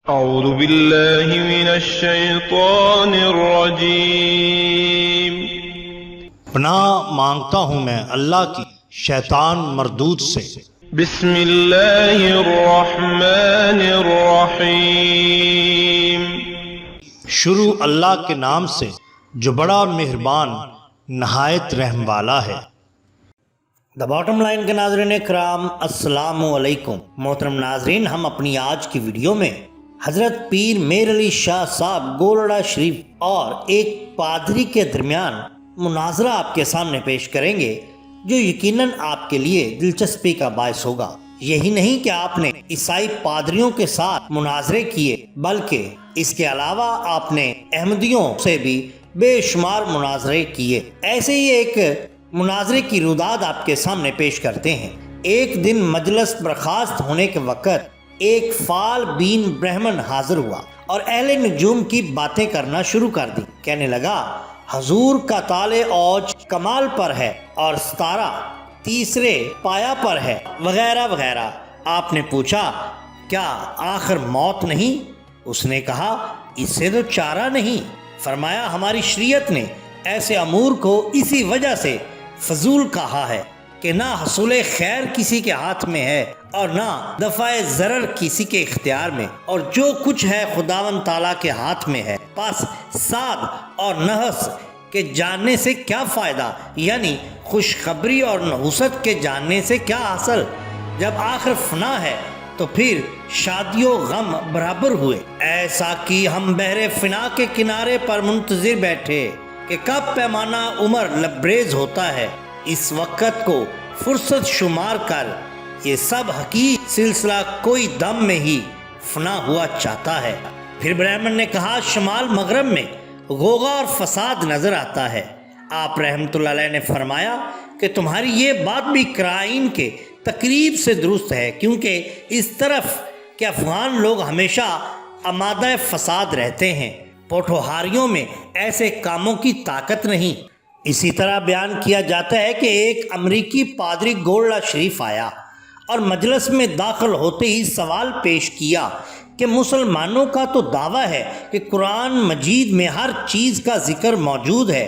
اعوذ باللہ من الشیطان الرجیم۔ پناہ مانگتا ہوں میں اللہ کی شیطان مردود سے۔ بسم اللہ الرحمن الرحیم۔ شروع اللہ کے نام سے جو بڑا مہربان نہایت رحم والا ہے۔ دا باٹم لائن کے ناظرین کرام، السلام علیکم۔ محترم ناظرین، ہم اپنی آج کی ویڈیو میں حضرت پیر میر علی شاہ صاحب گولڑا شریف اور ایک پادری کے درمیان مناظرہ آپ کے سامنے پیش کریں گے، جو یقیناً آپ کے لیے دلچسپی کا باعث ہوگا۔ یہی نہیں کہ آپ نے عیسائی پادریوں کے ساتھ مناظرے کیے، بلکہ اس کے علاوہ آپ نے احمدیوں سے بھی بے شمار مناظرے کیے۔ ایسے ہی ایک مناظرے کی روداد آپ کے سامنے پیش کرتے ہیں۔ ایک دن مجلس برخاست ہونے کے وقت ایک فال بین برہمن حاضر ہوا اور اہل نجوم کی باتیں کرنا شروع کر دی۔ کہنے لگا، حضور کا طالع اوج کمال پر ہے اور ستارہ تیسرے پایا پر ہے، وغیرہ وغیرہ۔ آپ نے پوچھا، کیا آخر موت نہیں؟ اس نے کہا، اس سے تو چارہ نہیں۔ فرمایا، ہماری شریعت نے ایسے امور کو اسی وجہ سے فضول کہا ہے کہ نہ حصول خیر کسی کے ہاتھ میں ہے اور نہ دفع ضرر کسی کے اختیار میں، اور جو کچھ ہے خداوند تعالیٰ کے ہاتھ میں ہے۔ پس سعد اور نحس کے جاننے سے کیا فائدہ، یعنی خوشخبری اور نحوست کے جاننے سے کیا حاصل؟ جب آخر فنا ہے تو پھر شادی و غم برابر ہوئے۔ ایسا کہ ہم بحر فنا کے کنارے پر منتظر بیٹھے کہ کب پیمانہ عمر لبریز ہوتا ہے، اس وقت کو فرصت شمار کر یہ سب حقیق سلسلہ کوئی دم میں ہی فنا ہوا چاہتا ہے۔ پھر برہمن نے کہا، شمال مغرب میں غوغا اور فساد نظر آتا ہے۔ آپ رحمۃ اللہ علیہ نے فرمایا کہ تمہاری یہ بات بھی قرائن کے تقریب سے درست ہے، کیونکہ اس طرف کے افغان لوگ ہمیشہ آمادہ فساد رہتے ہیں، پوٹھوہاریوں میں ایسے کاموں کی طاقت نہیں۔ اسی طرح بیان کیا جاتا ہے کہ ایک امریکی پادری گولڑا شریف آیا اور مجلس میں داخل ہوتے ہی سوال پیش کیا کہ مسلمانوں کا تو دعویٰ ہے کہ قرآن مجید میں ہر چیز کا ذکر موجود ہے،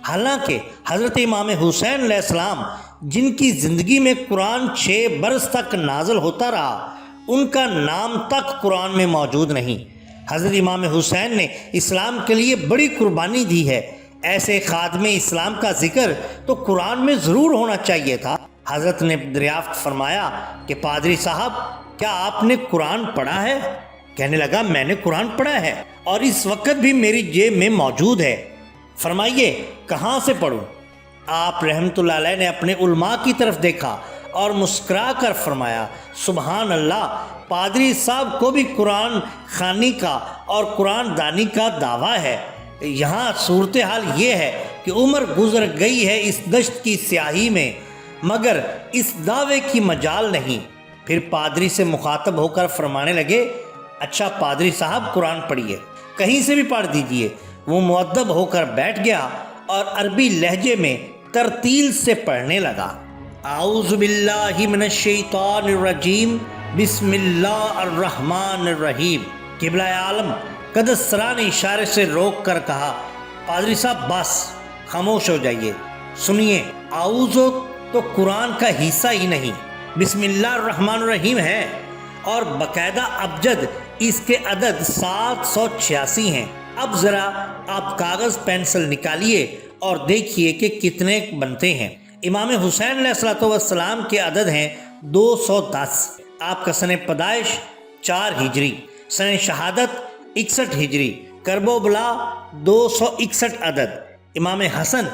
حالانکہ حضرت امام حسین علیہ السلام جن کی زندگی میں قرآن 6 برس تک نازل ہوتا رہا، ان کا نام تک قرآن میں موجود نہیں۔ حضرت امام حسین نے اسلام کے لیے بڑی قربانی دی ہے، ایسے خادم اسلام کا ذکر تو قرآن میں ضرور ہونا چاہیے تھا۔ حضرت نے دریافت فرمایا کہ پادری صاحب، کیا آپ نے قرآن پڑھا ہے؟ کہنے لگا، میں نے قرآن پڑھا ہے اور اس وقت بھی میری جیب میں موجود ہے۔ فرمائیے، کہاں سے پڑھوں؟ آپ رحمۃ اللہ علیہ نے اپنے علماء کی طرف دیکھا اور مسکرا کر فرمایا، سبحان اللہ، پادری صاحب کو بھی قرآن خوانی کا اور قرآن دانی کا دعویٰ ہے۔ یہاں صورتحال یہ ہے کہ عمر گزر گئی ہے اس دشت کی سیاہی میں، مگر اس دعوے کی مجال نہیں۔ پھر پادری سے مخاطب ہو کر فرمانے لگے، اچھا پادری صاحب، قرآن پڑھیے، کہیں سے بھی پڑھ دیجئے۔ وہ مؤدب ہو کر بیٹھ گیا اور عربی لہجے میں ترتیل سے پڑھنے لگا، اعوذ باللہ من الشیطان الرجیم، بسم اللہ الرحمن الرحیم۔ قبلہ عالم قدس سرا نے اشارے سے روک کر کہا، پادری صاحب بس، خاموش ہو جائیے، سنیے، اعوذ تو قرآن کا حصہ ہی نہیں، بسم اللہ الرحمن الرحیم ہے، اور باقاعدہ ابجد اس کے عدد 786 ہیں۔ اب ذرا آپ کاغذ پینسل نکالیے اور دیکھیے کہ کتنے بنتے ہیں۔ امام حسین علیہ السلام کے عدد ہیں 210۔ آپ کا سن پیدائش 4 ہجری، سن شہادت 61 ہجری، کرب و بلا 261 عدد، امام حسن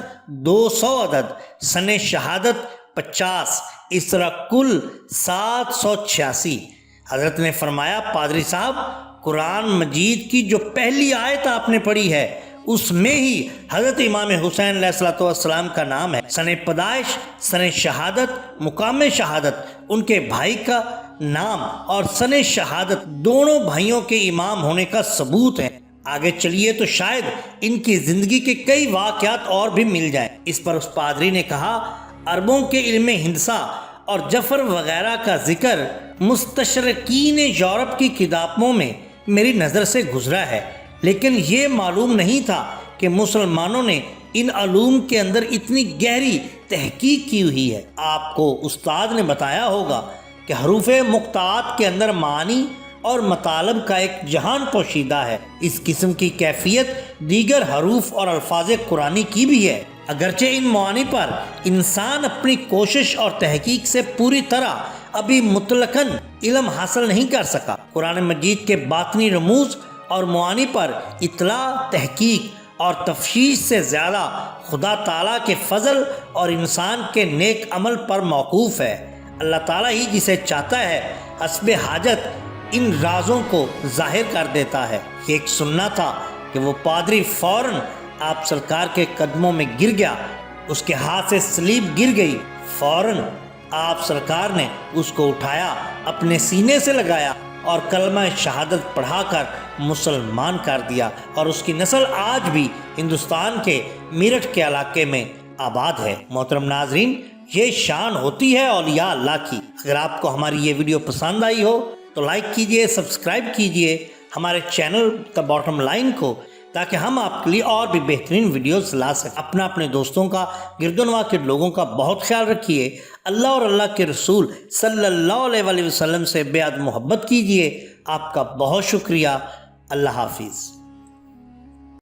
200 عدد، سن شہادت 50، اس طرح کل 786۔ حضرت نے فرمایا، پادری صاحب، قرآن مجید کی جو پہلی آیت آپ نے پڑھی ہے اس میں ہی حضرت امام حسین علیہ السلام کا نام ہے۔ سن پیدائش، سن شہادت، مقام شہادت، ان کے بھائی کا نام اور سن شہادت دونوں بھائیوں کے امام ہونے کا ثبوت ہے۔ آگے چلیے تو شاید ان کی زندگی کے کئی واقعات اور بھی مل جائیں۔ اس پر اس پادری نے کہا، عربوں کے علم ہندسہ اور جفر وغیرہ کا ذکر مستشرقین یورپ کی کتابوں میں میری نظر سے گزرا ہے، لیکن یہ معلوم نہیں تھا کہ مسلمانوں نے ان علوم کے اندر اتنی گہری تحقیق کی ہوئی ہے۔ آپ کو استاد نے بتایا ہوگا کہ حروف مقطعات کے اندر معانی اور مطالب کا ایک جہان پوشیدہ ہے۔ اس قسم کی کیفیت دیگر حروف اور الفاظ قرآنی کی بھی ہے، اگرچہ ان معانی پر انسان اپنی کوشش اور تحقیق سے پوری طرح ابھی مطلقاً علم حاصل نہیں کر سکا۔ قرآن مجید کے باطنی رموز اور معانی پر اطلاع، تحقیق اور تفشیش سے زیادہ خدا تعالیٰ کے فضل اور انسان کے نیک عمل پر موقوف ہے۔ اللہ تعالیٰ ہی جسے چاہتا ہے حسب حاجت ان رازوں کو ظاہر کر دیتا ہے۔ یہ ایک سننا تھا کہ وہ پادری فوراً آپ سرکار کے قدموں میں گر گیا، اس کے ہاتھ سے سلیب گر گئی، فوراً آپ سرکار نے اس کو اٹھایا، اپنے سینے سے لگایا اور کلمہ شہادت پڑھا کر مسلمان کر دیا، اور اس کی نسل آج بھی ہندوستان کے میرٹھ کے علاقے میں آباد ہے۔ محترم ناظرین، یہ شان ہوتی ہے اولیاء اللہ کی۔ اگر آپ کو ہماری یہ ویڈیو پسند آئی ہو تو لائک کیجئے، سبسکرائب کیجئے ہمارے چینل دا باٹم لائن کو، تاکہ ہم آپ کے لیے اور بھی بہترین ویڈیوز لا سکیں۔ اپنے دوستوں کا، گرد و نواح کے لوگوں کا بہت خیال رکھیے۔ اللہ اور اللہ کے رسول صلی اللہ علیہ وآلہ وسلم سے بے حد محبت کیجئے۔ آپ کا بہت شکریہ۔ اللہ حافظ۔